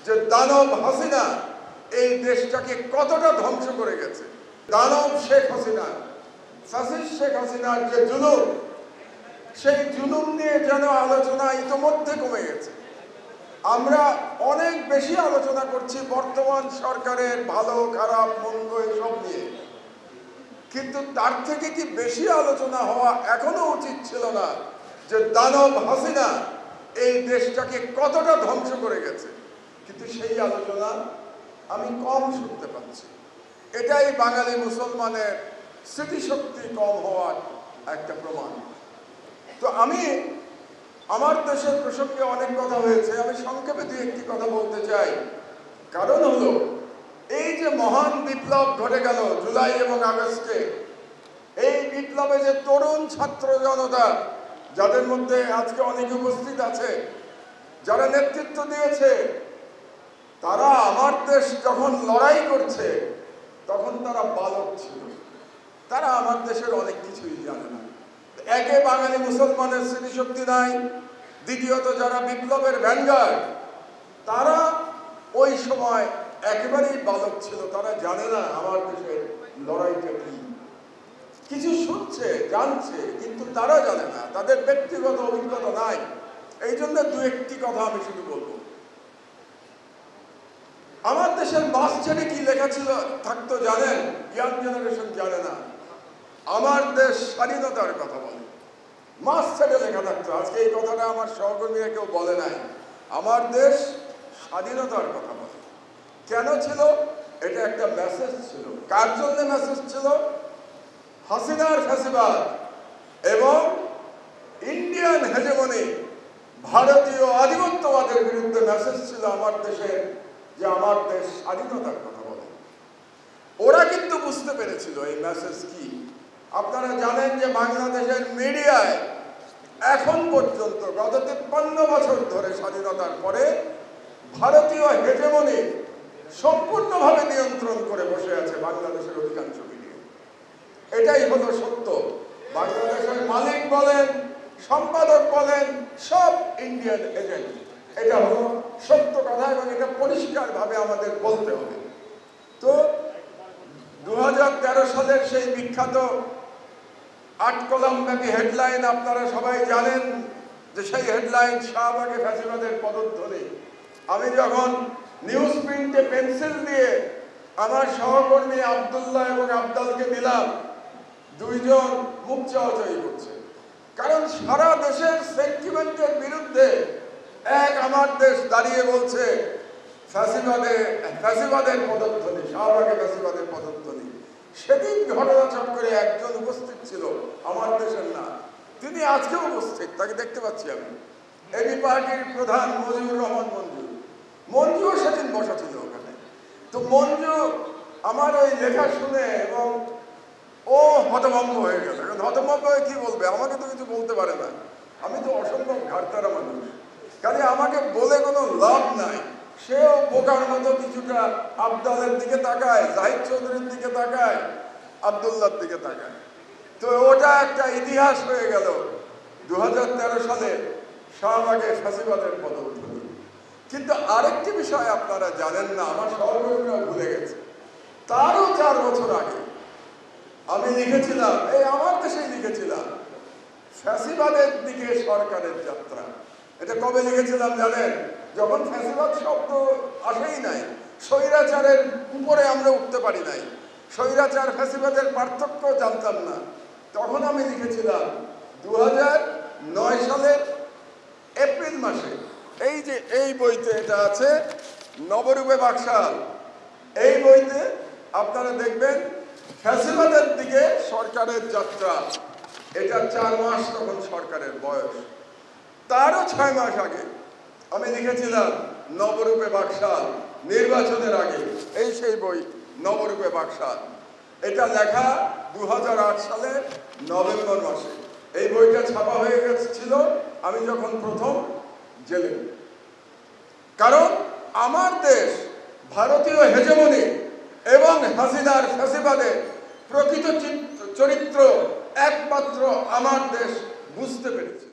যে দানব হাসিনা এই দেশটাকে কতটা ধ্বংস করে গেছে। দানব শেখ হাসিনা, ফ্যাসিস্ট শেখ হাসিনার যে জুলুম, সেই জুলুম নিয়ে যেন আলোচনা ইতোমধ্যে কমে গেছে। আমরা অনেক বেশি আলোচনা করছি বর্তমান সরকারের ভালো খারাপ মন্দ এসব নিয়ে, কিন্তু তার থেকে কি বেশি আলোচনা হওয়া এখনো উচিত ছিল না যে দানব হাসিনা এই দেশটাকে কতটা ধ্বংস করে গেছে। কিন্তু সেই আলোচনা আমি কম শুনতে পাচ্ছি। এটাই বাঙালি মুসলমানের স্মৃতিশক্তি কম হওয়ার একটা প্রমাণ। তো আমি আমার দেশের প্রসঙ্গে অনেক কথা হয়েছে, আমি সংক্ষেপে দুই একটি কথা বলতে চাই। কারণ হলো এই যে মহান বিপ্লব ঘটে গেল জুলাই এবং আগস্টে, এই বিপ্লবে যে তরুণ ছাত্র জনতা, যাদের মধ্যে আজকে অনেকে উপস্থিত আছে, যারা নেতৃত্ব দিয়েছে, তারা আমার দেশ যখন লড়াই করছে তখন তারা বালক ছিল। তারা আমার দেশের অনেক কিছুই জানে না। একে বাঙালি মুসলমানের স্মৃতিশক্তি নাই, দ্বিতীয়ত যারা বিপ্লবের ভ্যানগার্ড তারা ওই সময় একেবারেই বালক ছিল। তারা জানে না আমার দেশের লড়াইটা কি। কিছু শুনছে, জানছে, কিন্তু তারা জানে না, তাদের ব্যক্তিগত অভিজ্ঞতা নাই। এই জন্য দু একটি কথা আমি শুধু বলবো। আমার দেশের মাস ছেড়ে কি লেখা ছিল থাকতো জানেন? ইয়াং জেনারেশন জানে না। আমার দেশ স্বাধীনতার কথা বলে, মাস ছেড়ে লেখা থাকতো। আজকে এই কথাটা আমার সহকর্মীরা কেউ বলে নাই। আমার দেশ স্বাধীনতার কথা বলে। কেন ছিল? এটা একটা মেসেজ ছিল। কার জন্য মেসেজ ছিল? হাসিনার ফ্যাসিবাদ এবং ইন্ডিয়ান হেজেমনি, ভারতীয় আধিপত্যবাদের বিরুদ্ধে মেসেজ ছিল আমার দেশের, যে আমার দেশ স্বাধীনতার কথা বলে। ওরা কিন্তু বুঝতে পেরেছিল এই মেসেজ কি। আপনারা জানেন যে বাংলাদেশের মিডিয়ায় এখন পর্যন্ত গত 53 বছর ধরে স্বাধীনতার পরে ভারতীয় হেজেমনি সম্পূর্ণভাবে নিয়ন্ত্রণ করে বসে আছে বাংলাদেশের অধিকাংশ মিডিয়া। এটাই হলো সত্য। বাংলাদেশের মালিক বলেন, সম্পাদক বলেন, সব ইন্ডিয়ান এজেন্ট। এটা হলো সত্য কথা এবং এটা পরিষ্কারভাবে আমাদের বলতে হবে। তো 2013 সালের সেই বিখ্যাত 8 কলাম ব্যাপী হেডলাইন আপনারা সবাই জানেন, যে সেই হেডলাইন শাহবাগে ফ্যাসিবাদের পদধ্বনি। আমি যখন নিউজ প্রিন্টে পেন্সিল দিয়ে আমার সহকর্মী আব্দুল্লাহ এবং আবদালকে দিলাম, দুইজন মুখ চাওয়াচাই করছে। কারণ সারা দেশের সেন্টিমেন্টের বিরুদ্ধে এক আমার দেশ দাঁড়িয়ে বলছে ফ্যাসিবাদের পদধ্বনি, শাহবাগে ফ্যাসিবাদের পদধ্বনি। সেদিন ঘটনাচক্রে একজন উপস্থিত ছিল, আমার দেশের না, তিনি আজকেও উপস্থিত, তাকে দেখতে পাচ্ছি আমি। এবি পার্টির প্রধান মজিবুর রহমান মঞ্জুও সেদিন বসা ছিল ওখানে। তো মঞ্জু আমার ওই লেখা শুনে এবং ও হতভম্ব হয়ে গেল। এখন হতভম্ব হয়ে কি বলবে? আমাকে তো কিছু বলতে পারে না, আমি তো অসম্ভব ঘাটতারা মানুষ, কাজে আমাকে বলে কোনো লাভ নাই। সেও বোকার মতো কিছুটা আবদালের দিকে তাকায়, জাহিদ চৌধুরীর দিকে তাকায়, আবদুল্লার দিকে তাকায়। তো ওটা একটা ইতিহাস হয়ে গেল 2013 সালে শাহবাগে ফ্যাসিবাদের পদধ্বনি। কিন্তু আরেকটি বিষয় আপনারা জানেন না, আমার সহকর্মীরা ভুলে গেছে। তারও 4 বছর আগে আমি লিখেছিলাম, এই আমার দেশেই লিখেছিলাম, ফ্যাসিবাদের দিকে সরকারের যাত্রা। এটা কবে লিখেছিলাম জানেন? যখন ফ্যাসিবাদ শব্দ আসেই নাই, স্বৈরাচারের উপরে আমরা উঠতে পারি নাই, স্বৈরাচার ফ্যাসিবাদের পার্থক্য জানতাম না। তখন আমি লিখেছিলাম 2009 সালের এপ্রিল মাসে। এই যে এই বইতে এটা আছে, নবরূপে বাকশাল। এই বইতে আপনারা দেখবেন ফ্যাসিবাদের দিকে সরকারের যাত্রা। এটা 4 মাস তখন সরকারের বয়স। তারও 6 মাস আগে আমি লিখেছিলাম নবরূপে বাকশাল, নির্বাচনের আগে। এই সেই বই নবরূপে বাকশাল। এটা লেখা 2008 সালের নভেম্বর মাসে। এই বইটা ছাপা হয়ে গেছিল আমি যখন প্রথম জেলে। কারণ আমার দেশ ভারতীয় হেজেমনি এবং হাসিনার ফ্যাসিবাদের প্রকৃত চরিত্র একমাত্র আমার দেশ বুঝতে পেরেছে।